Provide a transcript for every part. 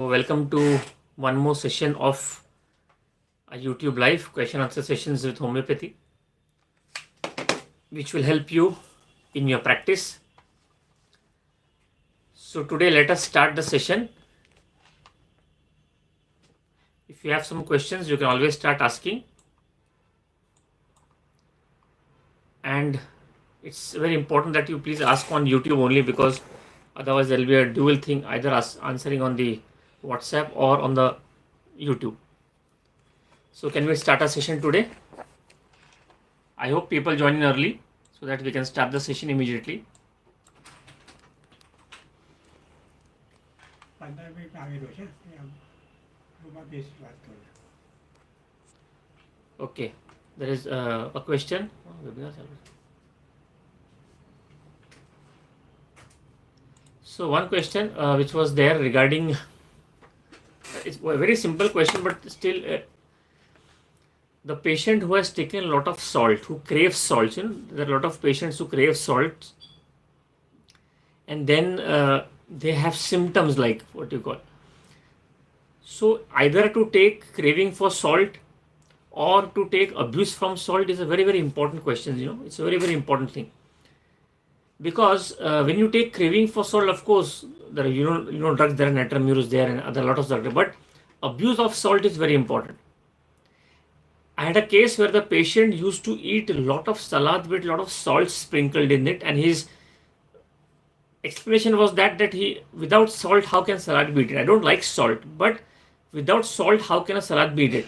Welcome to one more session of a YouTube live question answer sessions with homeopathy, which will help you in your practice. So today let us start the session. If you have some questions, you can always start asking. And it's very important that you please ask on YouTube only, because otherwise there will be a dual thing, either answering on the WhatsApp or on the YouTube. So can we start our session today? I hope people join in early so that we can start the session immediately. Okay, there is a question. So one question which was there regarding, it's a very simple question, but still the patient who has taken a lot of salt, who craves salt, there are a lot of patients who crave salt, and then they have symptoms like what you call. So either to take craving for salt or to take abuse from salt is a very, very important question. It's a very, very important thing. Because when you take craving for salt, of course, there are drugs, there are natramurus there and other lot of drugs, but abuse of salt is very important. I had a case where the patient used to eat a lot of salad with a lot of salt sprinkled in it, and his explanation was that he, without salt, how can salad be eaten? I don't like salt, but without salt, how can a salad be eaten?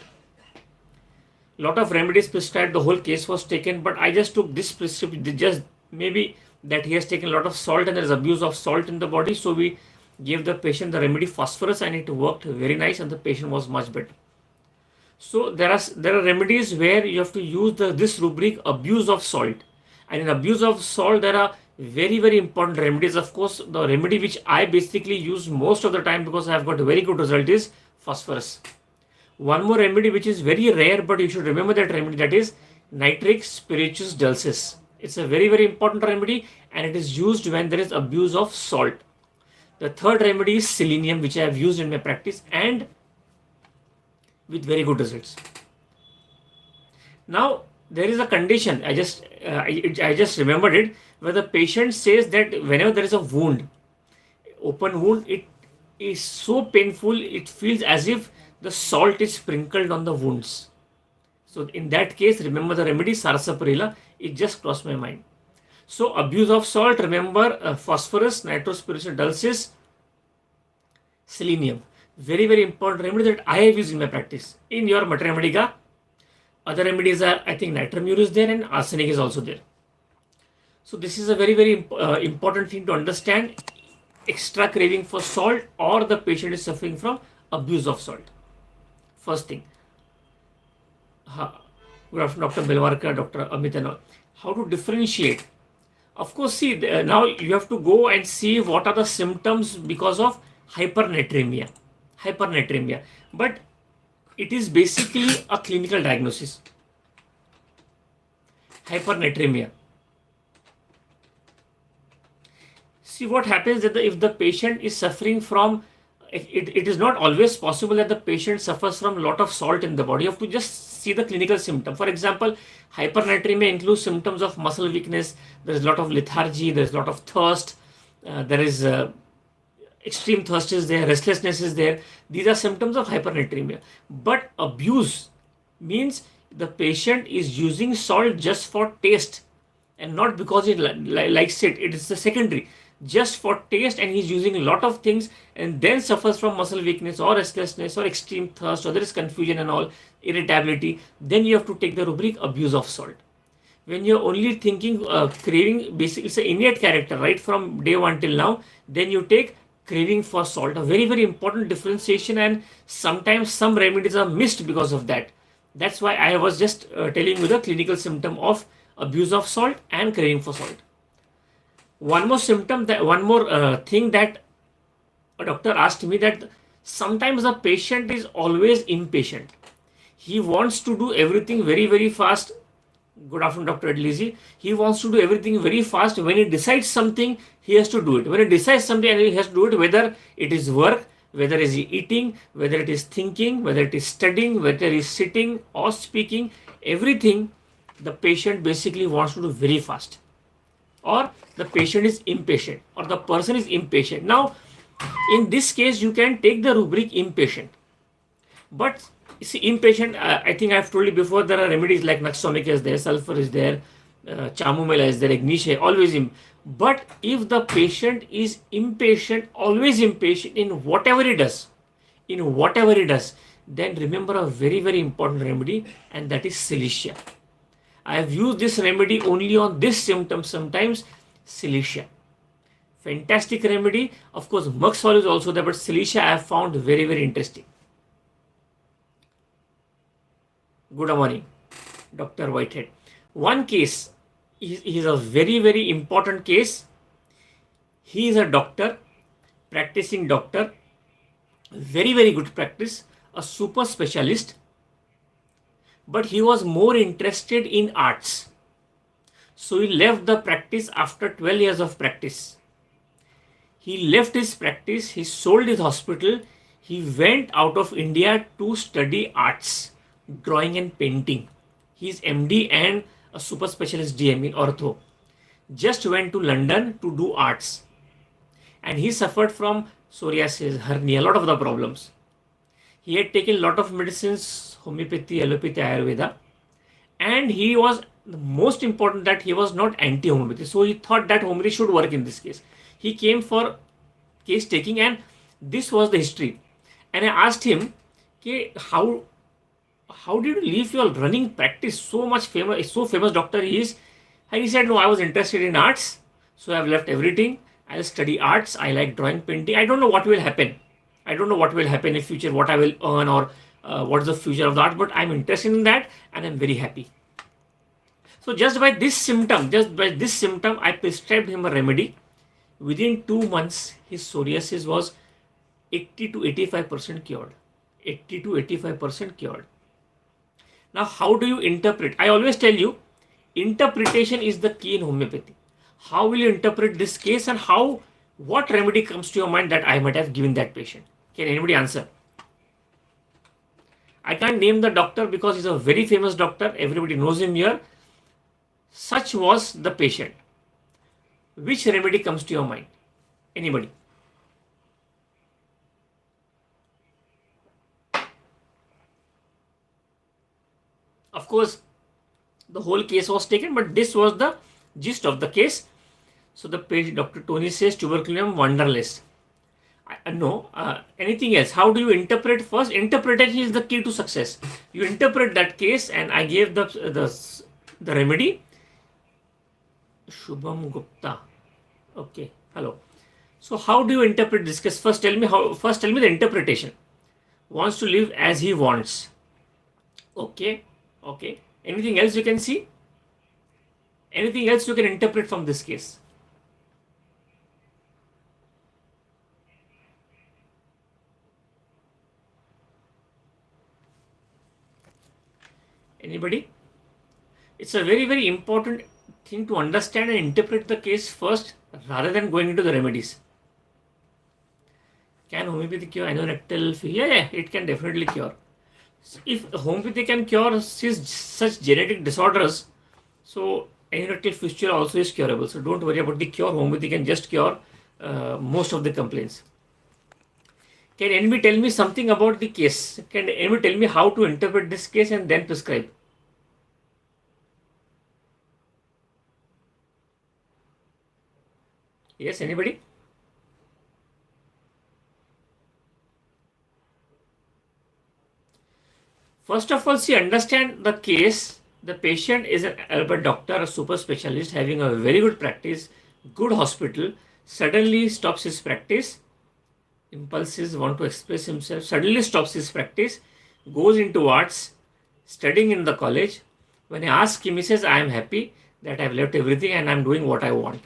Lot of remedies prescribed, the whole case was taken, but I just took this prescription, just maybe that he has taken a lot of salt and there is abuse of salt in the body. So we gave the patient the remedy phosphorus and it worked very nice and the patient was much better. So there are remedies where you have to use this rubric, abuse of salt. And in abuse of salt, there are very, very important remedies. Of course, the remedy which I basically use most of the time because I have got a very good result is phosphorus. One more remedy which is very rare, but you should remember that remedy, that is nitric spirituous dulcis. It's a very, very important remedy and it is used when there is abuse of salt. The third remedy is selenium, which I have used in my practice and with very good results. Now, there is a condition, I just remembered it, where the patient says that whenever there is a wound, open wound, it is so painful, it feels as if the salt is sprinkled on the wounds. So in that case, remember the remedy sarsaparilla. It just crossed my mind. So abuse of salt, remember phosphorus, nitrospirituous dulcis, selenium. Very, very important remedy that I have used in my practice. In your Mater Medica, other remedies are, I think natramurus is there and arsenic is also there. So this is a very, very important thing to understand. Extra craving for salt or the patient is suffering from abuse of salt. First thing. Good afternoon, Dr. Belwarkar, Dr. Amit and all. How to differentiate? Of course, see, now you have to go and see what are the symptoms because of hypernatremia. But it is basically a clinical diagnosis. Hypernatremia. See what happens that if the patient is suffering from, it is not always possible that the patient suffers from a lot of salt in the body. You have to just see the clinical symptom. For example, hypernatremia includes symptoms of muscle weakness. There is a lot of lethargy. There is a lot of thirst. There is extreme thirst is there. Restlessness is there. These are symptoms of hypernatremia. But abuse means the patient is using salt just for taste and not because it likes it. It is the secondary. Just for taste, and he's using a lot of things and then suffers from muscle weakness or restlessness or extreme thirst or there is confusion and all, irritability, then you have to take the rubric abuse of salt. When you're only thinking craving, basically it's an innate character right from day one till now, then you take craving for salt. A very, very important differentiation, and sometimes some remedies are missed because of that. That's why I was just telling you the clinical symptom of abuse of salt and craving for salt. One more symptom, thing that a doctor asked me, that sometimes the patient is always impatient. He wants to do everything very, very fast. Good afternoon, Dr. Adlisi. He wants to do everything very fast. When he decides something, he has to do it. When he decides something and he has to do it, whether it is work, Whether it is eating, whether it is thinking, whether it is studying, whether it is sitting or speaking, everything the patient basically wants to do very fast, or the patient is impatient, or the person is impatient. Now, in this case, you can take the rubric impatient. But see, impatient, I think I've told you before, there are remedies like Naxomic is there, sulfur is there, chamomile is there, ignitia, always but if the patient is impatient, always impatient in whatever he does, then remember a very, very important remedy, and that is Cilicia. I have used this remedy only on this symptom sometimes, Cilicia. Fantastic remedy. Of course, Muxol is also there, but Cilicia I have found very, very interesting. Good morning, Dr. Whitehead. One case is a very, very important case. He is a doctor, practicing doctor, very, very good practice, a super specialist, but he was more interested in arts. So he left the practice after 12 years of practice. He left his practice, he sold his hospital, he went out of India to study arts, drawing and painting. He is MD and a super specialist DM in ortho. Just went to London to do arts. And he suffered from psoriasis, hernia, a lot of the problems. He had taken a lot of medicines, homeopathy, allopathy, Ayurveda. And he was, the most important, that he was not anti-homeopathy. So he thought that homeopathy should work in this case. He came for case taking, and this was the history. And I asked him, okay, how did you leave your running practice, so famous doctor he is? And he said, no, I was interested in arts, so I've left everything. I'll study arts. I like drawing, painting. I don't know what will happen. I don't know what will happen in future, what I will earn, or what is the future of the art, but I'm interested in that and I'm very happy. So just by this symptom, I prescribed him a remedy. Within 2 months, his psoriasis was 80 to 85% cured. 80 to 85% cured. Now, how do you interpret? I always tell you, interpretation is the key in homeopathy. How will you interpret this case, and what remedy comes to your mind that I might have given that patient? Can anybody answer? I can't name the doctor because he's a very famous doctor. Everybody knows him here. Such was the patient. Which remedy comes to your mind? Anybody? Of course, the whole case was taken, but this was the gist of the case. So the patient, Dr. Tony says, tuberculum wonderless. Anything else? How do you interpret? First, interpretation is the key to success. You interpret that case, and I gave the remedy. Shubham Gupta. Okay, hello. So how do you interpret this case? First tell me the interpretation. Wants to live as he wants. Okay. Anything else you can see? Anything else you can interpret from this case? Anybody? It's a very, very important thing to understand and interpret the case first rather than going into the remedies. Can homeopathy cure anorectal fever? Yeah, it can definitely cure. If homeopathy can cure such genetic disorders, so anorectal fistula also is curable. So don't worry about the cure. Homeopathy can just cure most of the complaints. Can anybody tell me something about the case? Can anybody tell me how to interpret this case and then prescribe? Yes, anybody? First of all, understand the case. The patient is an Albert doctor, a super specialist having a very good practice, good hospital, suddenly stops his practice. Impulses, want to express himself, suddenly stops his practice, goes into arts, studying in the college. When I ask him, he says, I am happy that I've left everything and I'm doing what I want.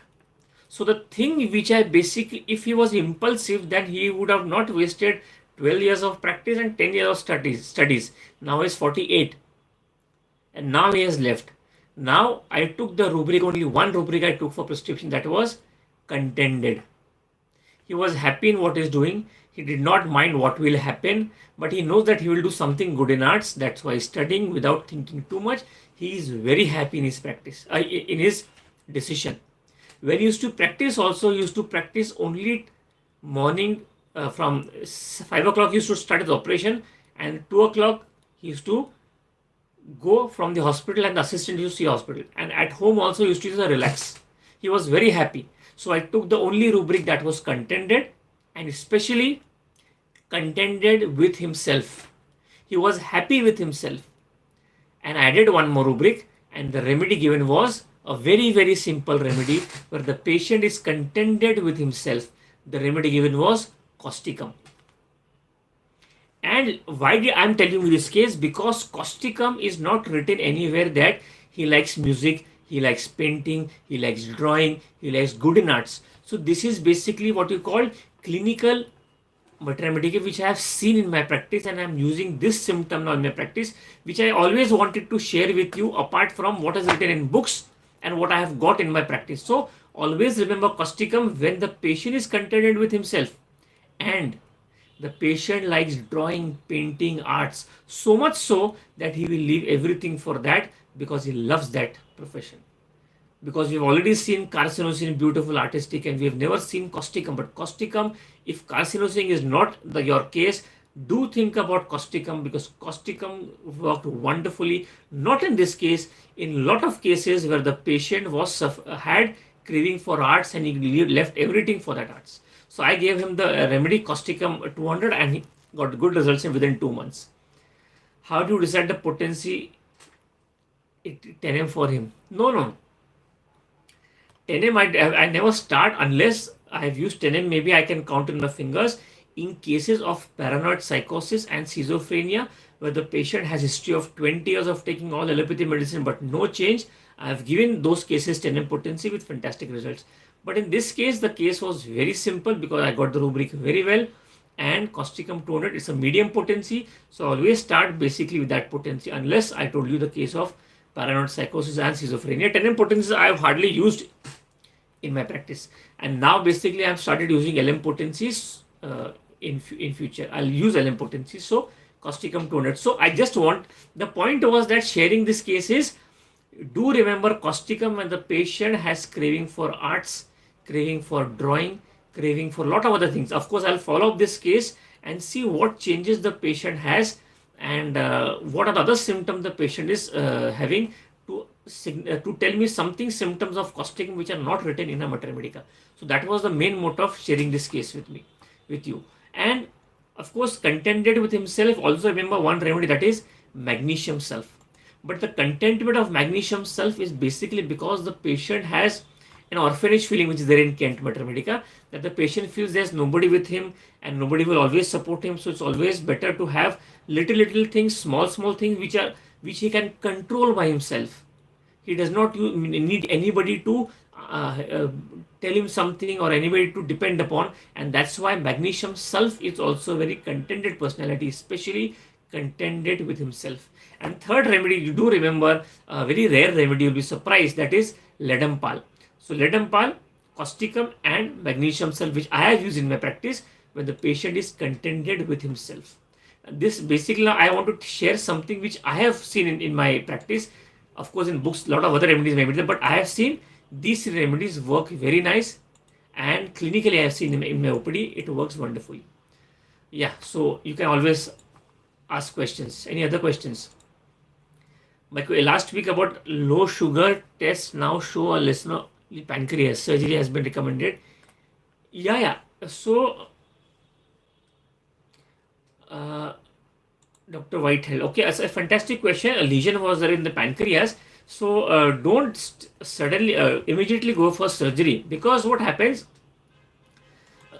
So the thing which I basically, if he was impulsive, then he would have not wasted 12 years of practice and 10 years of studies. Now he's 48. And now he has left. Now I took the rubric, only one rubric I took for prescription, that was contented. He was happy in what he's doing. He did not mind what will happen, but he knows that he will do something good in arts. That's why he's studying without thinking too much. He is very happy in his practice, in his decision. When he used to practice also, he used to practice only morning from 5 o'clock he used to start his operation, and 2 o'clock he used to go from the hospital, and the assistant used to see hospital, and at home also he used to relax. He was very happy. So I took the only rubric that was contented, and especially contented with himself. He was happy with himself, and I added one more rubric, and the remedy given was a very, very simple remedy where the patient is contented with himself. The remedy given was causticum. And why I'm telling you this case? Because causticum is not written anywhere that he likes music, he likes painting, he likes drawing, he likes good in arts. So this is basically what you call clinical remedy, which I have seen in my practice, and I am using this symptom now in my practice, which I always wanted to share with you apart from what is written in books and what I have got in my practice. So always remember causticum when the patient is contented with himself and the patient likes drawing, painting, arts, so much so that he will leave everything for that because he loves that profession. Because we've already seen carcinosin, beautiful, artistic, and we have never seen causticum. But causticum, if carcinosin is not your case, do think about causticum, because causticum worked wonderfully. Not in this case, in a lot of cases where the patient had craving for arts and he left everything for that arts. So I gave him the remedy causticum 200, and he got good results within 2 months. How do you decide the potency 10M for him? No. 10M I never start unless I have used 10M. Maybe I can count in my fingers. In cases of paranoid psychosis and schizophrenia, where the patient has history of 20 years of taking all allopathy medicine but no change, I have given those cases 10M potency with fantastic results. But in this case, the case was very simple because I got the rubric very well, and causticum 200 is a medium potency. So always start basically with that potency, unless I told you the case of paranoid psychosis and schizophrenia. 10M potencies I have hardly used in my practice, and now basically I have started using LM potencies in future. I'll use LM potencies. So causticum 200. So I just want, the point was that sharing this case is, do remember causticum when the patient has craving for arts, craving for drawing, craving for a lot of other things. Of course, I'll follow up this case and see what changes the patient has, and what are the other symptoms the patient is having, to tell me something symptoms of causticum which are not written in a mater medica. So that was the main motive of sharing this case with you. And of course, contented with himself, also remember one remedy, that is magnesium sulf. But the contentment of magnesium sulf is basically because the patient has an orphanage feeling, which is there in Kent mater medica, that the patient feels there's nobody with him and nobody will always support him. So it's always better to have little things, small things which he can control by himself. He does not need anybody to tell him something or anybody to depend upon, and that's why magnesium sulf is also a very contented personality, especially contented with himself. And third remedy, you do remember a very rare remedy, you'll be surprised, that is ledum pal. So ledum pal, causticum and magnesium sulf, which I have used in my practice when the patient is contented with himself. This basically, I want to share something which I have seen in my practice. Of course, in books, a lot of other remedies may be there, but I have seen these remedies work very nice, and clinically I have seen in my OPD, it works wonderfully. Yeah, so you can always ask questions. Any other questions? Last week about low sugar tests now show a lesser pancreas. Surgery has been recommended. Yeah. So, Dr. Whitehead. Okay, as a fantastic question. A lesion was there in the pancreas. So don't suddenly immediately go for surgery, because what happens,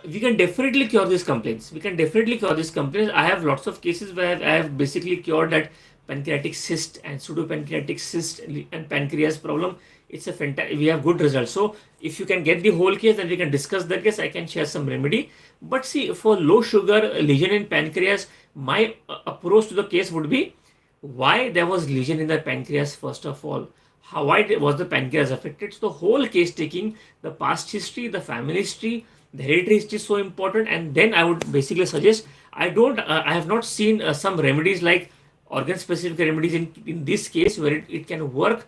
we can definitely cure these complaints. I have lots of cases where I have basically cured that pancreatic cyst and pseudopancreatic cyst and pancreas problem. It's a fantastic, we have good results. So if you can get the whole case, then we can discuss that case. I can share some remedy. But see, for low sugar lesion in pancreas, my approach to the case would be, why there was lesion in the pancreas first of all. Why was the pancreas affected? So the whole case taking, the past history, the family history, The hereditary history is so important, and then I would basically suggest, I have not seen some remedies like organ specific remedies in this case where it can work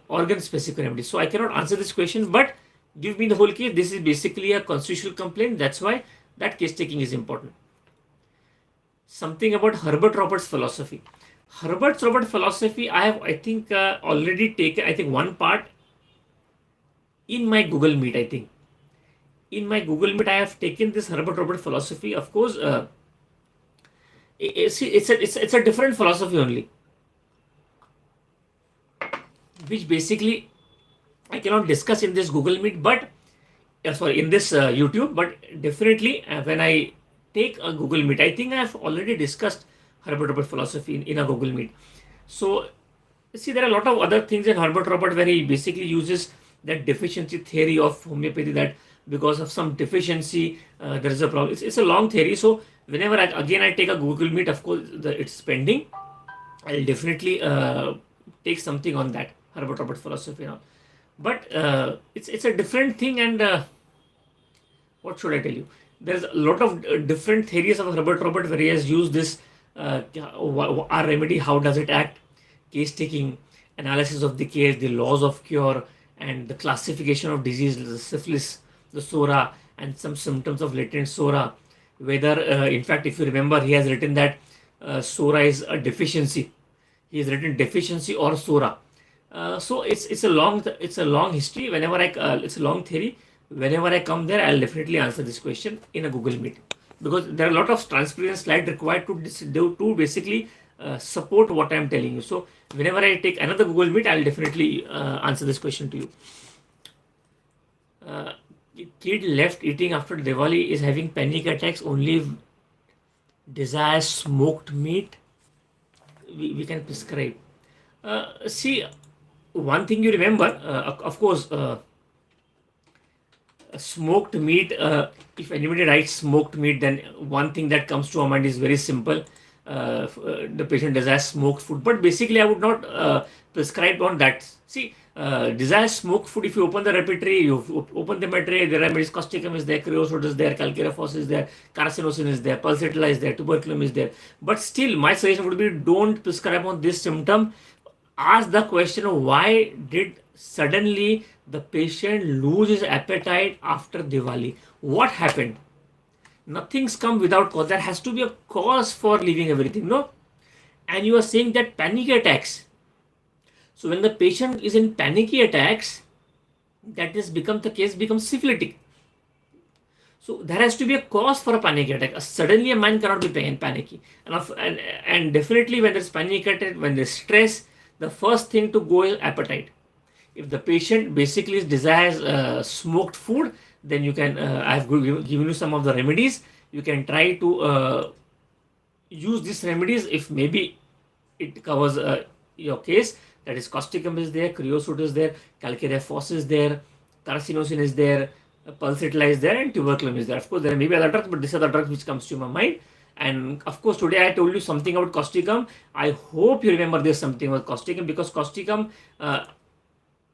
organ specific remedies. So I cannot answer this question, but give me the whole case. This is basically a constitutional complaint. That's why that case taking is important. Something about Herbert Roberts' philosophy. Herbert Roberts' philosophy, I think, already taken, I think, one part in my Google Meet, I think. In my Google Meet, I have taken this Herbert Roberts philosophy. Of course, it's a different philosophy only, which basically I cannot discuss in this Google Meet, but sorry, in this YouTube, but definitely when I take a Google Meet, I think I have already discussed Herbert Roberts philosophy in a Google Meet. So see, there are a lot of other things in Herbert Roberts where he basically uses that deficiency theory of homeopathy, that because of some deficiency there is a problem. It's a long theory. So whenever I take a Google Meet, of course it's pending, I'll definitely take something on that Herbert Roberts philosophy now. But it's a different thing, and what should I tell you? There's a lot of different theories of Herbert Roberts where he has used this our remedy, how does it act, case taking, analysis of the case, the laws of cure, and the classification of disease, the syphilis, the sora, and some symptoms of latent sora. Whether, in fact, if you remember, he has written that sora is a deficiency. He has written deficiency or sora. So it's a long history. Whenever it's a long theory. Whenever I come there, I'll definitely answer this question in a Google Meet, because there are a lot of transparent slides required to basically support what I'm telling you. So whenever I take another Google Meet, I'll definitely answer this question to you. Kid left eating after Diwali is having panic attacks, only desires smoked meat. We can prescribe. See, one thing you remember, of course, smoked meat. If anybody writes smoked meat, then one thing that comes to our mind is very simple. The patient desires smoked food, but basically I would not prescribe on that. See, desires smoked food. If you open the repertory, you open the material, the remedies, causticum is there, creosote is there, calcarephos is there, carcinosin is there, pulsatilla is there, tuberculum is there. But still, my suggestion would be, don't prescribe on this symptom. Ask the question of why did suddenly the patient lose his appetite after Diwali. What happened? Nothing's come without cause. There has to be a cause for leaving everything, no? And you are saying that panic attacks. So when the patient is in panicky attacks, that is the case becomes syphilitic. So there has to be a cause for a panic attack. Suddenly a man cannot be panicky. And definitely when there's panic attack, when there's stress, the first thing to go is appetite. If the patient basically desires smoked food, then you can, I've given you some of the remedies. You can try to use these remedies if maybe it covers your case. That is, causticum is there, creosote is there, calcarephos is there, carcinosin is there, pulsatilla is there, and tuberculum is there. Of course, there may be other drugs, but these are the drugs which comes to my mind. And of course, today I told you something about causticum. I hope you remember there's something about causticum, because causticum,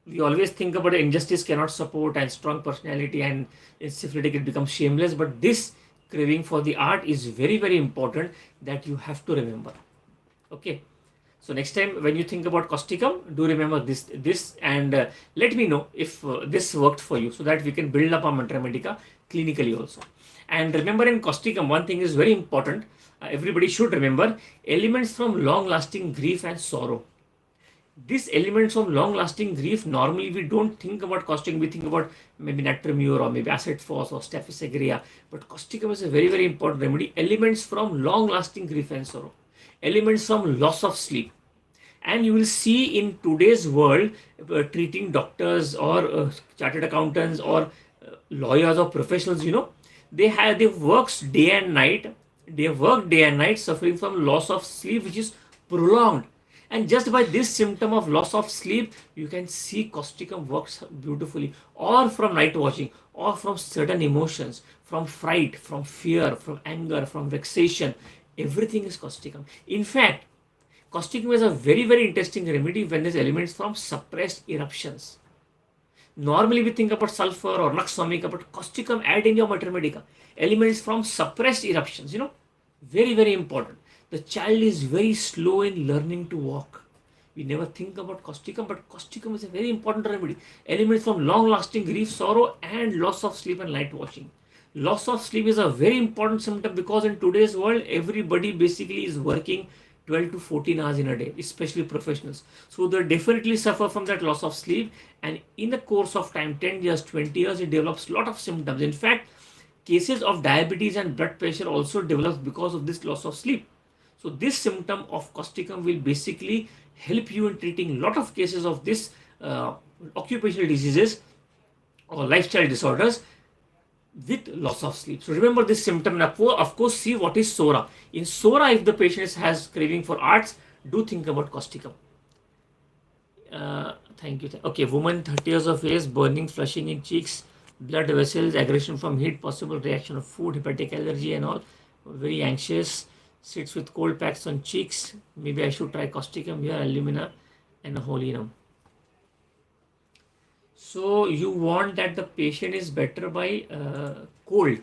we always think about injustice cannot support and strong personality, and in syphilitic it becomes shameless. But this craving for the art is very, very important that you have to remember. Okay. So next time when you think about causticum, do remember this, and let me know if this worked for you, so that we can build up our mantra medica clinically also. And remember, in causticum, one thing is very important. Everybody should remember elements from long-lasting grief and sorrow. These elements of long-lasting grief, normally we don't think about causticum. We think about maybe natrimure or maybe acid phos or staphylos aureus. But causticum is a very, very important remedy. Elements from long-lasting grief and sorrow. Elements from loss of sleep. And you will see in today's world, treating doctors or chartered accountants or lawyers or professionals, they work day and night. They work day and night suffering from loss of sleep, which is prolonged. And just by this symptom of loss of sleep, you can see causticum works beautifully. Or from night watching, or from certain emotions, from fright, from fear, from anger, from vexation. Everything is causticum. In fact, causticum is a very, very interesting remedy when there's elements from suppressed eruptions. Normally we think about sulfur or nux vomica, but causticum add in your mater medica. Elements from suppressed eruptions, very, very important. The child is very slow in learning to walk. We never think about causticum, but causticum is a very important remedy. Elements from long-lasting grief, sorrow, and loss of sleep and light watching. Loss of sleep is a very important symptom because in today's world, everybody basically is working 12 to 14 hours in a day, especially professionals. So they definitely suffer from that loss of sleep, and in the course of time, 10 years, 20 years, it develops a lot of symptoms. In fact, cases of diabetes and blood pressure also develops because of this loss of sleep. So this symptom of causticum will basically help you in treating a lot of cases of this occupational diseases or lifestyle disorders with loss of sleep. So remember this symptom. Now, of course, see what is Sora. In Sora, if the patient has craving for arts, do think about causticum. Thank you. Okay, woman 30 years of age, burning, flushing in cheeks, blood vessels, aggression from heat, possible reaction of food, hepatic allergy and all, very anxious, sits with cold packs on cheeks. Maybe I should try causticum here, alumina and holinum. So you want that the patient is better by cold.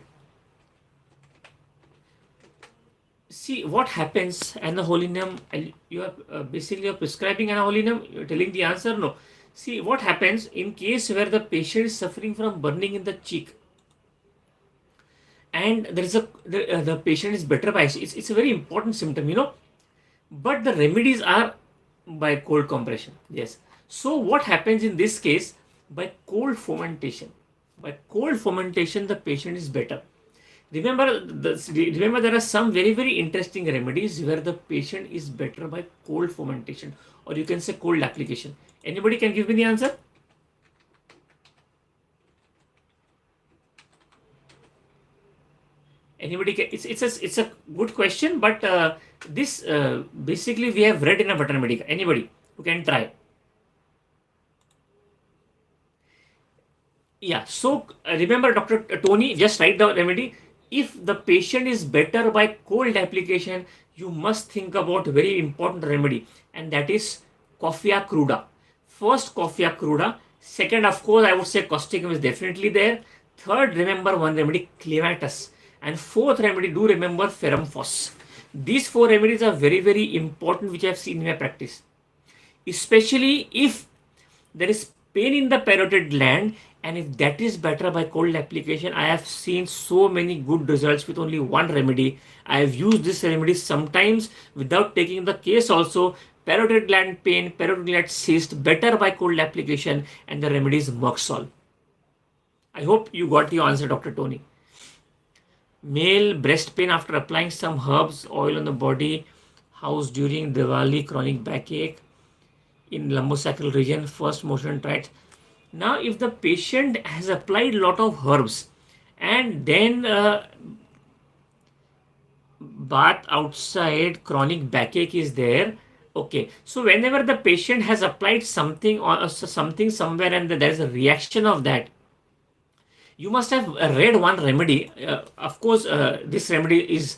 See what happens, anaholinum, you are basically you're prescribing anaholinum, you're telling the answer, no. See what happens in case where the patient is suffering from burning in the cheek and there is the patient is better by, it's a very important symptom, but the remedies are by cold compression. Yes. So what happens in this case? By cold fomentation. By cold fomentation, the patient is better. Remember there are some very, very interesting remedies where the patient is better by cold fomentation, or you can say cold application. Anybody can give me the answer? Anybody can? It's a good question, but this basically we have read in a Vatar Medica. Anybody who can try? Yeah. So remember, Dr. Tony, just write the remedy. If the patient is better by cold application, you must think about a very important remedy, and that is Coffea cruda. First, Coffea cruda. Second, of course, I would say causticum is definitely there. Third, remember one remedy, clematis. And fourth remedy, do remember ferrum phos. These four remedies are very, very important, which I have seen in my practice. Especially if there is pain in the parotid gland, and if that is better by cold application. I have seen so many good results with only one remedy. I have used this remedy sometimes without taking the case also. Parotid gland pain, parotid gland cyst, better by cold application, and the remedy is Merxol. I hope you got the answer, Dr. Tony. Male breast pain after applying some herbs, oil on the body, house during Diwali, chronic backache in lumbosacral region, first motion tract. Now, if the patient has applied lot of herbs and then bath outside, chronic backache is there. Okay, so whenever the patient has applied something or something somewhere and there is a reaction of that, you must have read one remedy. Of course, this remedy is,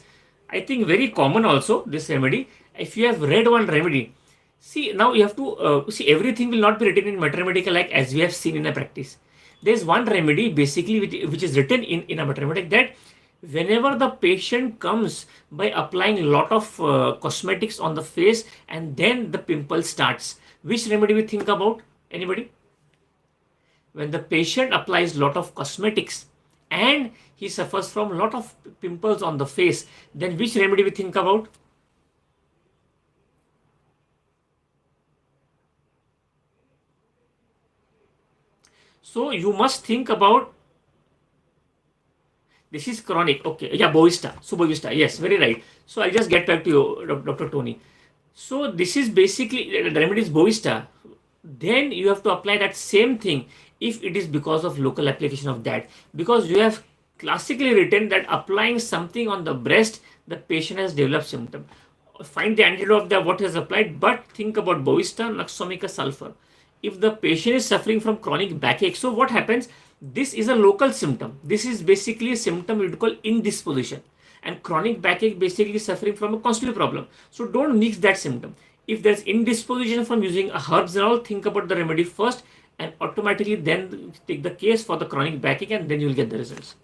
I think, very common also, this remedy. If you have read one remedy, see, now you have to see, everything will not be written in Mater Medica like as we have seen in a practice. There is one remedy basically which is written in a Mater Medica, that whenever the patient comes by applying a lot of cosmetics on the face and then the pimple starts, which remedy we think about? Anybody? When the patient applies lot of cosmetics and he suffers from lot of pimples on the face, then which remedy we think about? So you must think about, this is chronic. Okay, yeah, Bovista. So Bovista, yes, very right. So I'll just get back to you, Dr. Tony. So this is basically, the remedy is Bovista. Then you have to apply that same thing if it is because of local application of that. Because you have classically written that applying something on the breast, the patient has developed symptom. Find the antidote of the what has applied, but think about Bovista, Nux vomica, sulfur. If the patient is suffering from chronic backache, so what happens? This is a local symptom. This is basically a symptom we would call indisposition. And chronic backache basically suffering from a constitutive problem. So don't mix that symptom. If there's indisposition from using herbs and all, think about the remedy first and automatically then take the case for the chronic backache, and then you will get the results.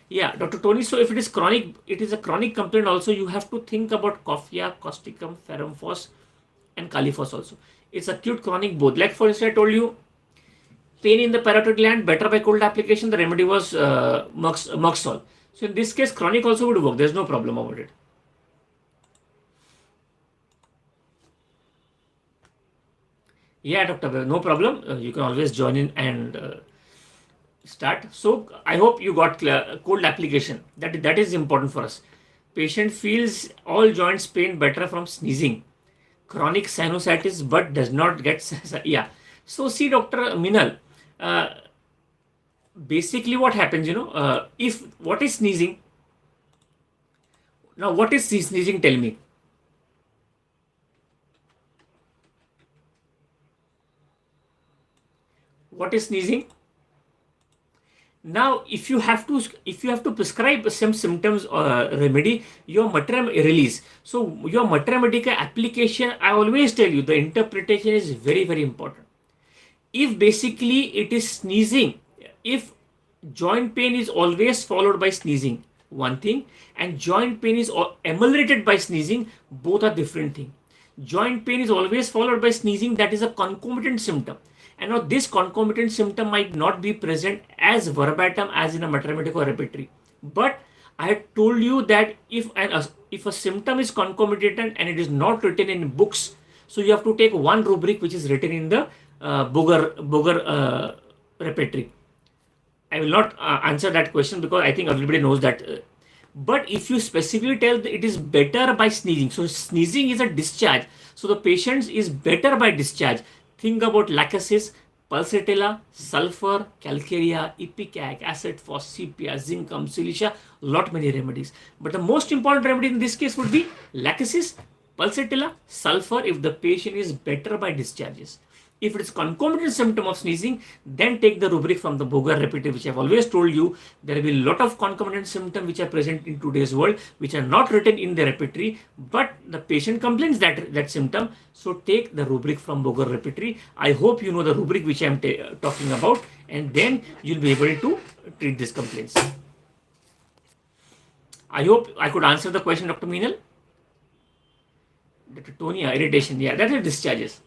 Yeah, Dr. Tony, so if it is chronic, it is a chronic complaint also, you have to think about cough-ya, causticum, ferrum phos, and caliphos also. It's acute, chronic, both. Like for instance, I told you, pain in the parotid gland, better by cold application, the remedy was Moxol. So in this case, chronic also would work. There's no problem about it. Yeah, Doctor, no problem. You can always join in and start. So I hope you got cold application. That is important for us. Patient feels all joints pain better from sneezing. Chronic sinusitis, but does not get yeah. So see, Dr. Minal, basically what happens, if what is sneezing? Now, what is sneezing? Tell me. What is sneezing? Now, if you have to prescribe some symptoms or remedy, your mater release. So your mater medica application, I always tell you, the interpretation is very, very important. If basically it is sneezing, if joint pain is always followed by sneezing, one thing, and joint pain is ameliorated by sneezing, both are different things. Joint pain is always followed by sneezing, that is a concomitant symptom. And now this concomitant symptom might not be present as verbatim as in a mathematical repertory. But I had told you that if a symptom is concomitant and it is not written in books, so you have to take one rubric which is written in the Boger repertory. I will not answer that question because I think everybody knows that. But if you specifically tell that it is better by sneezing, so sneezing is a discharge, so the patient is better by discharge. Think about lachesis, pulsatilla, sulfur, calcarea, ipecac, acid phos, sepia, zincum, silicia, lot many remedies. But the most important remedy in this case would be lachesis, pulsatilla, sulfur if the patient is better by discharges. If it is concomitant symptom of sneezing, then take the rubric from the Boger repertory, which I have always told you. There will be a lot of concomitant symptoms which are present in today's world, which are not written in the repertory, but the patient complains that symptom. So take the rubric from Boger repertory. I hope you know the rubric which I am talking about, and then you'll be able to treat these complaints. I hope I could answer the question, Dr. Meenal. Dr. Tonia, irritation, yeah, that is discharges.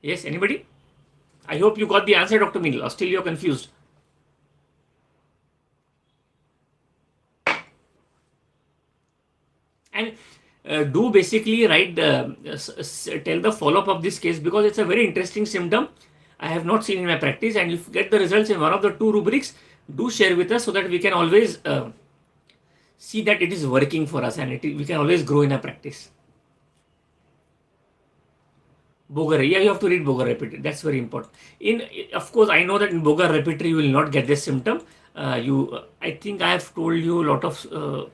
Yes, anybody? I hope you got the answer, Dr. Meenal, or still you're confused. And do basically write, tell the follow-up of this case because it's a very interesting symptom. I have not seen in my practice, and if you get the results in one of the two rubrics, do share with us so that we can always see that it is working for us and we can always grow in our practice. Boger, yeah, you have to read Boger repertory. That's very important. Of course, I know that in Boger repertory you will not get this symptom. I think I have told you a lot of.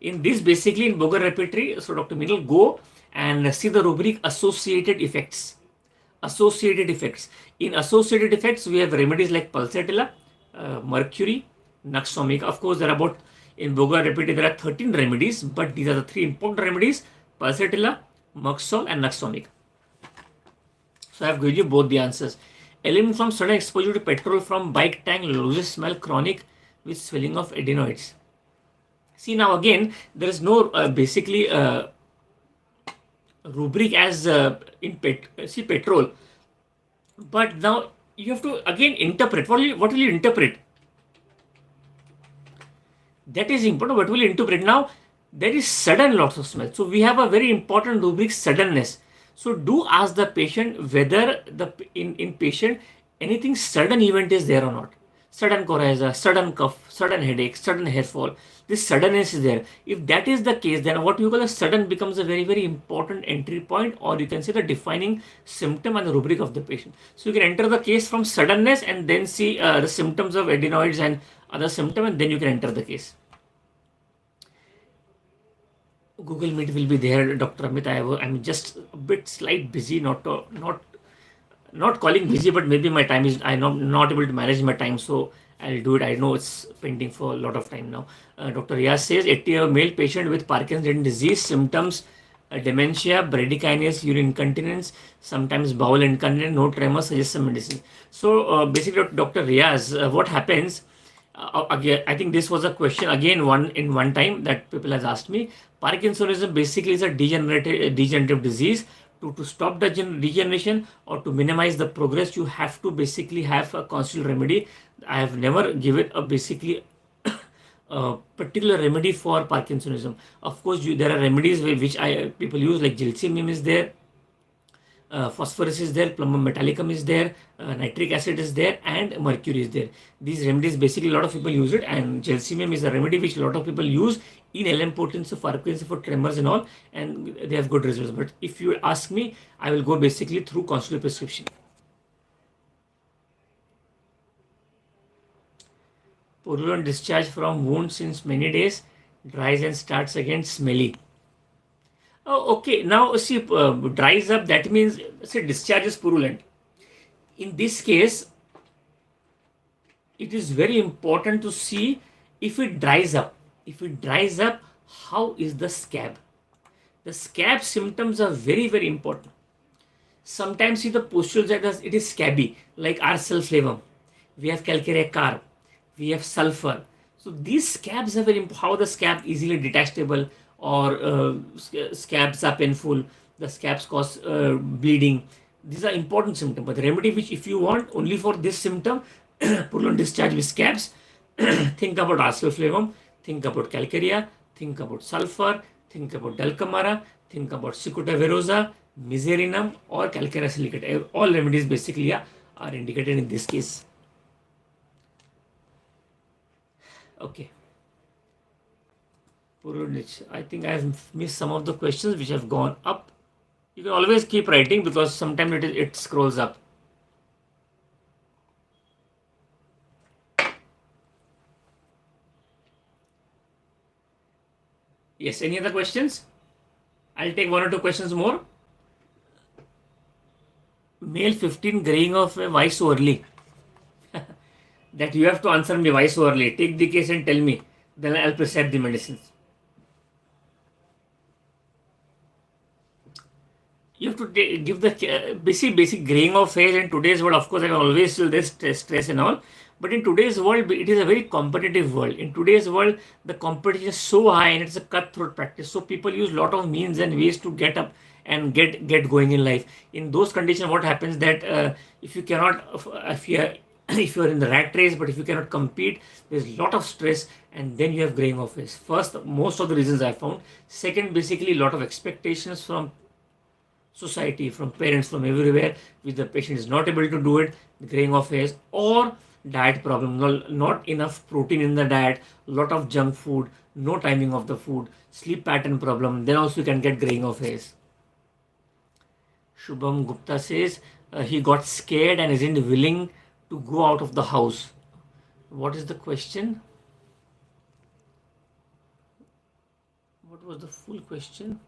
In this, basically in Boger repertory, so Dr. Meenal, go and see the rubric associated effects. Associated effects. In associated effects, we have remedies like pulsatilla, mercury, nux vomica. Of course, there are about in Boger repertory there are 13 remedies, but these are the three important remedies: pulsatilla, Moxol, and nux vomica. So I have given you both the answers. Eliminate from sudden exposure to petrol from bike tank, loses smell, chronic with swelling of adenoids. See, now again, there is no basically rubric as in petrol. But now you have to again interpret. What will you interpret? That is important. What will you interpret? Now, there is sudden loss of smell. So we have a very important rubric, suddenness. So do ask the patient whether in patient anything sudden event is there or not. Sudden coryza, sudden cough, sudden headache, sudden hair fall. This suddenness is there. If that is the case, then what you call a sudden becomes a very, very important entry point, or you can say the defining symptom and the rubric of the patient. So you can enter the case from suddenness and then see the symptoms of adenoids and other symptoms, and then you can enter the case. Google Meet will be there, Dr. Amit. I'm just a bit slight busy, not calling busy, but maybe my time is I'm not able to manage my time. So I'll do it. I know it's pending for a lot of time now. Dr. Riaz says 80-year male patient with Parkinson's disease symptoms, dementia, bradykinase, urine incontinence, sometimes bowel incontinence, no tremor, suggest some medicine. So basically, Dr. Riaz, what happens? Again, I think this was a question again one time that people has asked me. Parkinsonism basically is a degenerative disease. To stop the degeneration or to minimize the progress, you have to basically have a constitutional remedy. I have never given a basically particular remedy for Parkinsonism. Of course, there are remedies which people use, like gilcymium is there, phosphorus is there, plumber metallicum is there, nitric acid is there, and mercury is there. These remedies basically a lot of people use it, and gelsemium is a remedy which a lot of people use in LM potency, frequency for tremors and all, and they have good results. But if you ask me, I will go basically through consultative prescription. Purulent discharge from wound since many days, dries and starts again smelly. Oh, okay. Now see, dries up. That means say discharge is purulent. In this case, it is very important to see if it dries up. If it dries up, how is the scab? The scab symptoms are very, very important. Sometimes see the pustules that it is scabby, like arsulflavum. We have calcarea carb. We have sulfur. So these scabs are very important. How the scab easily detachable, or scabs are painful. The scabs cause bleeding. These are important symptoms. But the remedy which if you want only for this symptom, purulent discharge with scabs, think about arsulflavum, think about calcarea, think about sulfur, think about delcamara, think about cicuta verosa, miserinum, or calcarea silicate. All remedies basically are indicated in this case. Okay. I think I have missed some of the questions which have gone up. You can always keep writing because sometimes it scrolls up. Yes, any other questions? I'll take one or two questions more. Male 15 graying of why so early? That you have to answer me why so early. Take the case and tell me. Then I'll prescribe the medicines. You have to give the basic graying of hairs in today's world. Of course, I can always feel this stress and all. But in today's world, it is a very competitive world. In today's world, the competition is so high and it's a cutthroat practice. So people use a lot of means and ways to get up and get going in life. In those conditions, what happens that if you cannot, if you are if you are in the rat race, but if you cannot compete, there's a lot of stress, and then you have graying of hairs. First, most of the reasons I found. Second, basically a lot of expectations from society, from parents, from everywhere, which the patient is not able to do it, the graying of hairs, or diet problem, not enough protein in the diet, lot of junk food, no timing of the food, sleep pattern problem, then also you can get graying of hairs. Shubham Gupta says he got scared and isn't willing to go out of the house. What is the question? What was the full question?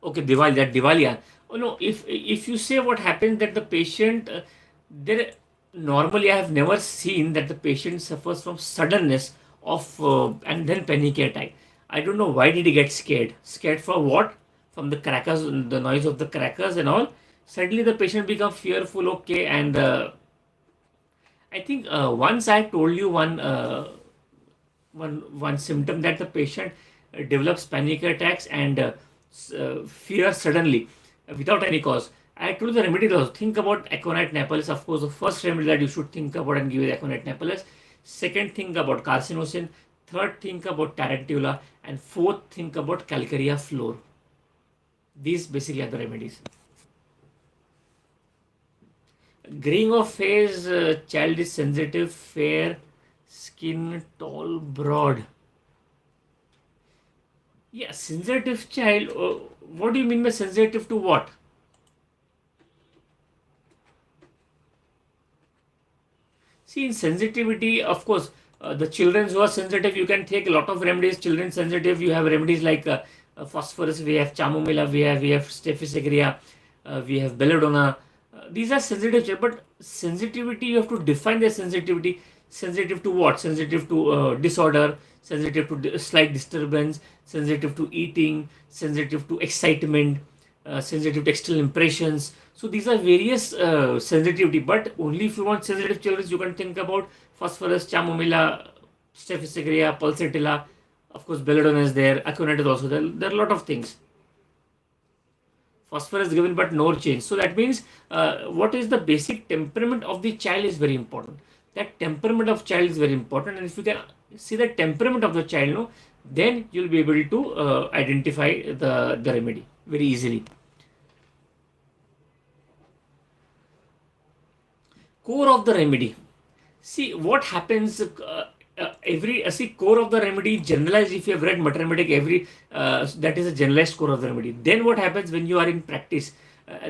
Okay, Diwali. Oh no, if you say what happens that the patient, there normally I have never seen that the patient suffers from suddenness of and then panic attack. I don't know why did he get scared. Scared for what? From the crackers, the noise of the crackers and all. Suddenly the patient becomes fearful. Okay, and I think once I told you one symptom that the patient develops panic attacks and fear suddenly without any cause. I told the remedy also. Think about aconite napellus. Of course, the first remedy that you should think about and give is aconite napellus. Second, think about carcinosin. Third, think about tarantula. And fourth, think about calcarea floor. These basically are the remedies. Graying of face, child is sensitive, fair, skin, tall, broad. Yeah, sensitive child. What do you mean by sensitive to what? See, in sensitivity, of course, the children who are sensitive, you can take a lot of remedies. Children sensitive, you have remedies like phosphorus, we have chamomilla, we have Staphysagrera, we have belladonna. These are sensitive, but sensitivity, you have to define the sensitivity. Sensitive to what? Sensitive to disorder, sensitive to slight disturbance, sensitive to eating, sensitive to excitement, sensitive to external impressions. So these are various sensitivity, but only if you want sensitive children, you can think about phosphorus, chamomilla, Staphysagrera, pulsatilla. Of course, belladonna is there, aconite is also there. There are a lot of things. Phosphorus given but no change. So that means what is the basic temperament of the child is very important. That temperament of child is very important, and if you can see the temperament of the child, no, then you'll be able to identify the remedy very easily. Core of the remedy. See what happens. Core of the remedy generalized. If you have read mathematics, that is a generalized core of the remedy. Then what happens when you are in practice?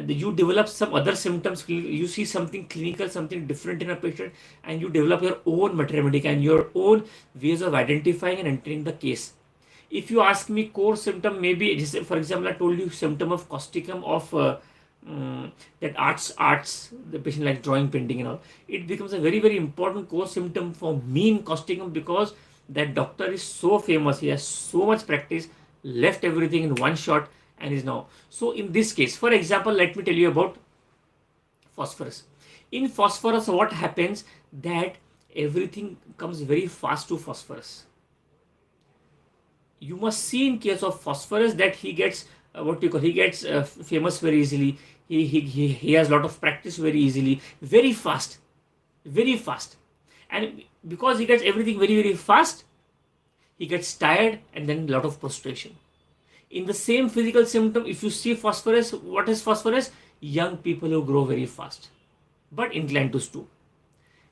You develop some other symptoms. You see something clinical, something different in a patient, and you develop your own mathematics and your own ways of identifying and entering the case. If you ask me core symptom, maybe for example, I told you symptom of causticum of that arts, the patient like drawing, painting and all, it becomes a very, very important core symptom for me in causticum, because that doctor is so famous, he has so much practice, left everything in one shot and is now. So in this case, for example, let me tell you about phosphorus. In phosphorus, what happens that everything comes very fast to phosphorus. You must see in case of phosphorus that he gets he gets famous very easily. He has a lot of practice very easily, very fast, and because he gets everything very, very fast, he gets tired and then a lot of prostration. In the same physical symptom, if you see phosphorus, what is phosphorus? Young people who grow very fast but inclined to stoop,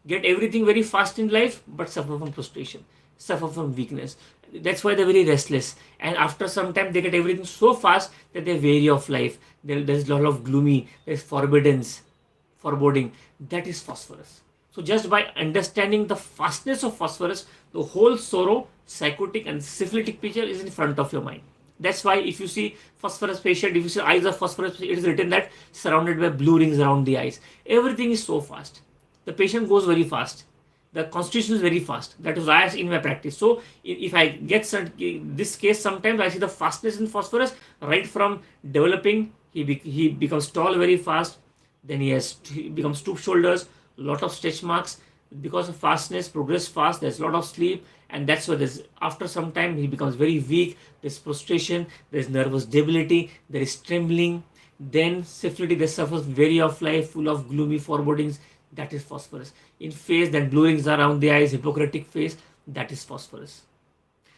get everything very fast in life but suffer from prostration, suffer from weakness. That's why they're very restless, and after some time they get everything so fast that they vary of life. There's a lot of gloomy, there's foreboding. That is phosphorus. So just by understanding the fastness of phosphorus, the whole sorrow, psychotic and syphilitic picture is in front of your mind. That's why if you see phosphorus patient, if you see eyes of phosphorus, it is written that surrounded by blue rings around the eyes. Everything is so fast. The patient goes very fast. The constitution is very fast. That is why I see in my practice. So if I get this case, sometimes I see the fastness in phosphorus right from developing. He becomes tall very fast. Then he becomes stoop shoulders, lot of stretch marks. Because of fastness, progress fast, there's a lot of sleep, and that's why after some time he becomes very weak, there's prostration, there's nervous debility, there is trembling, then syphilitic, they suffers very of life, full of gloomy forebodings. That is phosphorus. In face, then blue rings around the eyes, Hippocratic face, that is phosphorus.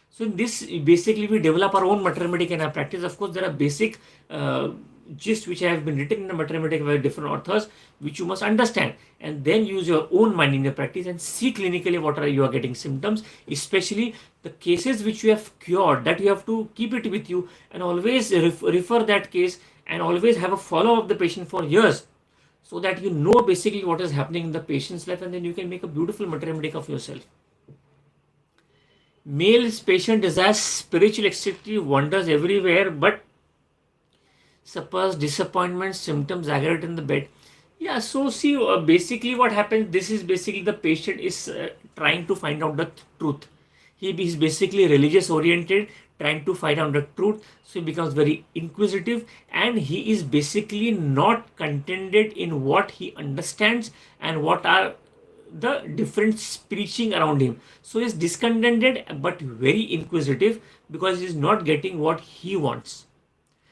So in this, basically we develop our own mathematics in our practice. Of course, there are basic gist which have been written in the mathematics by different authors, which you must understand, and then use your own mind in your practice and see clinically what are you are getting symptoms, especially the cases which you have cured, that you have to keep it with you and always refer that case, and always have a follow of the patient for years, so that you know basically what is happening in the patient's life, and then you can make a beautiful mathematics of yourself. Male patient desires spiritual ecstasy, wanders everywhere, but suffers disappointment, symptoms aggravate in the bed. Yeah, so see, basically what happens, this is basically the patient is trying to find out the truth. He is basically religious oriented, trying to find out the truth. So he becomes very inquisitive, and he is basically not contented in what he understands and what are the different preaching around him. So he is discontented but very inquisitive, because he is not getting what he wants.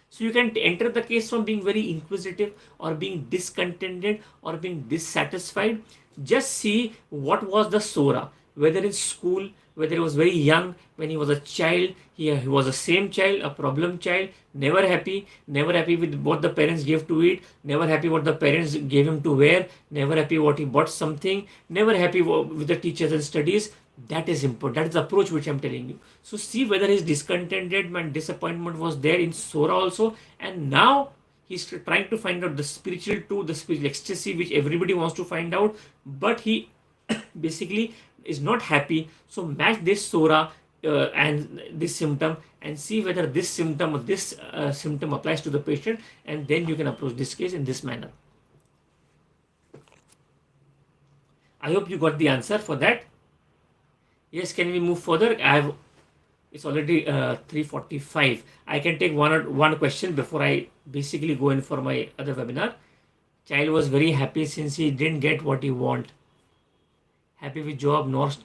So you can enter the case from being very inquisitive or being discontented or being dissatisfied. Just see what was the Sora, whether in school, whether he was very young, when he was a child, he was the same child, a problem child, never happy with what the parents gave to eat, never happy what the parents gave him to wear, never happy what he bought something, never happy with the teachers and studies. That is important. That is the approach which I am telling you. So see whether his discontentment and disappointment was there in Sora also, and now he's trying to find out the spiritual too, the spiritual ecstasy which everybody wants to find out, but he basically is not happy. So match this Sora and this symptom, and see whether this symptom or this symptom applies to the patient, and then you can approach this case in this manner. I hope you got the answer for that. Yes, can we move further? It's already 3:45. I can take one question before I basically go in for my other webinar. Child was very happy since he didn't get what he want. Happy with job, not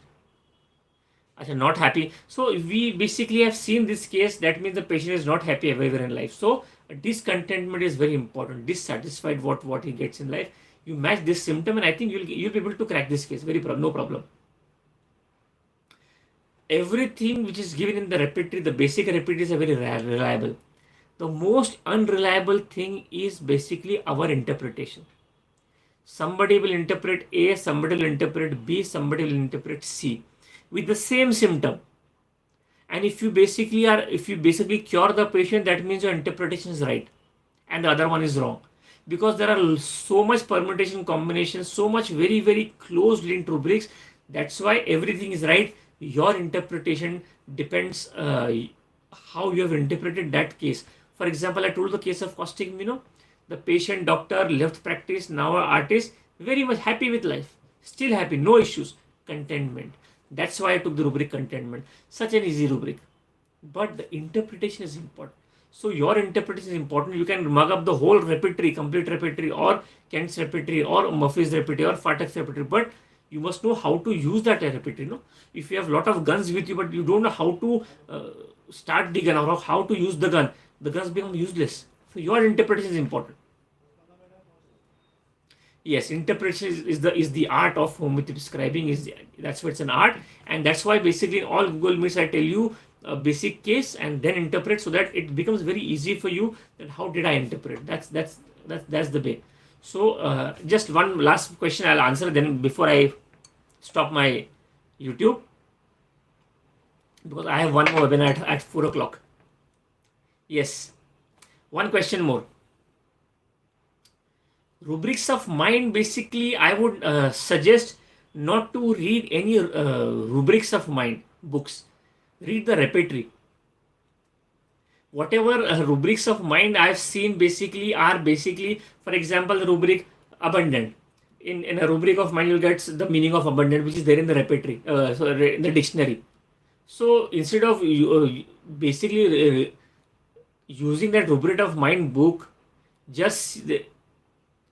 happy. So we basically have seen this case. That means the patient is not happy everywhere in life. So discontentment is very important. Dissatisfied what he gets in life. You match this symptom, and I think you'll be able to crack this case. No problem. Everything which is given in the repertory, the basic repertories are very reliable. The most unreliable thing is basically our interpretation. Somebody will interpret A, somebody will interpret B, somebody will interpret C with the same symptom. And if you basically cure the patient, that means your interpretation is right and the other one is wrong. Because there are so much permutation combinations, so much very, very close linked rubrics. That's why everything is right. Your interpretation depends how you have interpreted that case. For example, I told the case of caustic amino. The patient, doctor, left practice, now an artist, very much happy with life. Still happy, no issues. Contentment. That's why I took the rubric contentment. Such an easy rubric. But the interpretation is important. So your interpretation is important. You can mug up the whole repertory, complete repertory, or Kent's repertory, or Murphy's repertory, or Fatak's repertory. But you must know how to use that repertory. No? If you have a lot of guns with you, but you don't know how to start the gun or how to use the guns become useless. So your interpretation is important. Yes, interpretation is the art of homeopathy prescribing. That's why it's an art, and that's why basically in all Google Meets I tell you a basic case and then interpret, so that it becomes very easy for you. That how did I interpret? That's the way. So just one last question I'll answer then before I stop my YouTube, because I have one more webinar at 4 o'clock. Yes, one question more. Rubrics of mind, basically I would suggest not to read any rubrics of mind books. Read the repertory. Whatever rubrics of mind I've seen are basically, for example, the rubric abundant. In a rubric of mind, you'll get the meaning of abundant, which is there in the repertory, in the dictionary. So instead of basically using that rubric of mind book, just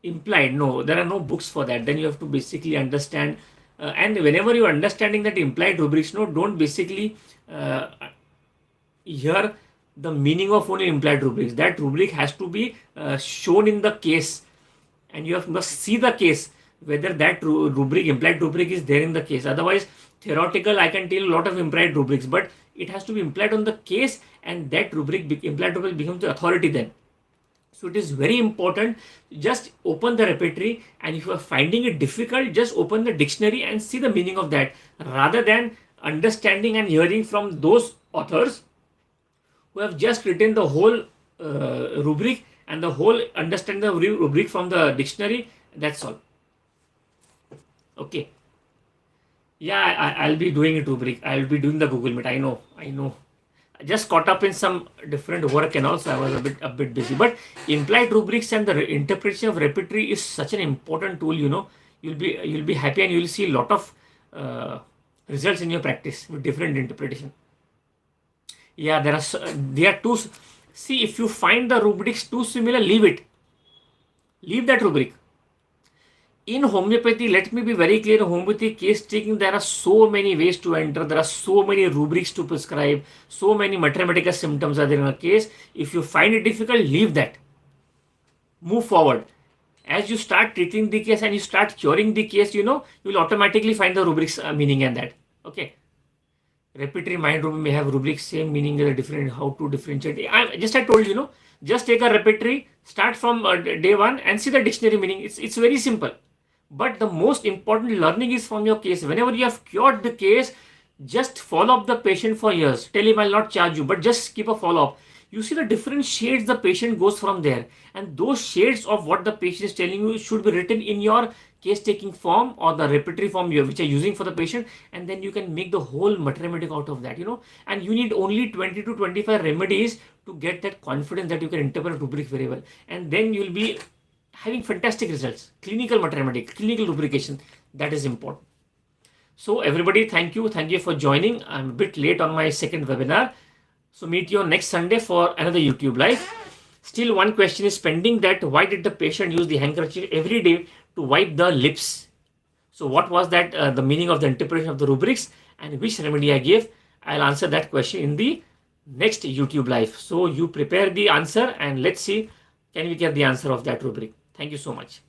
implied, no, there are no books for that. Then you have to basically understand, and whenever you're understanding that implied rubrics, no, don't basically hear the meaning of only implied rubrics. That rubric has to be shown in the case, and you must see the case whether that implied rubric is there in the case. Otherwise, theoretical, I can tell a lot of implied rubrics, but it has to be implied on the case, and that implied rubric becomes the authority then. So it is very important. Just open the repertory, and if you are finding it difficult, just open the dictionary and see the meaning of that, rather than understanding and hearing from those authors who have just written the whole rubric and the whole understand the rubric from the dictionary. That's all. Okay. Yeah, I'll be doing it rubric. I'll be doing the Google Meet. I know. I just caught up in some different work, and also I was a bit busy. But implied rubrics and the interpretation of repertory is such an important tool. You'll be happy, and you'll see a lot of results in your practice with different interpretation. Yeah, there are two. See, if you find the rubrics too similar, leave it. Leave that rubric. In homeopathy, let me be very clear, homeopathy case taking, there are so many ways to enter, there are so many rubrics to prescribe, so many mathematical symptoms are there in a case. If you find it difficult, leave that. Move forward. As you start treating the case and you start curing the case, you will automatically find the rubrics meaning and that. Okay. Repertory mind room may have rubrics, same meaning, different, how to differentiate. I told you, just take a repertory, start from day one and see the dictionary meaning. It's very simple. But the most important learning is from your case. Whenever you have cured the case, just follow up the patient for years. Tell him I'll not charge you, but just keep a follow-up. You see the different shades the patient goes from there. And those shades of what the patient is telling you should be written in your case taking form or the repertory form which you're using for the patient, and then you can make the whole mathematics out of that, and you need only 20 to 25 remedies to get that confidence that you can interpret rubric very well, and then you'll be having fantastic results. Clinical mathematics, clinical rubrication, that is important. So everybody, thank you for joining. I'm a bit late on my second webinar, so meet you on next Sunday for another YouTube live. Still one question is pending, that why did the patient use the handkerchief every day to wipe the lips? So what was that, the meaning of the interpretation of the rubrics, and which remedy I gave? I'll answer that question in the next YouTube live. So you prepare the answer and let's see, can we get the answer of that rubric? Thank you so much.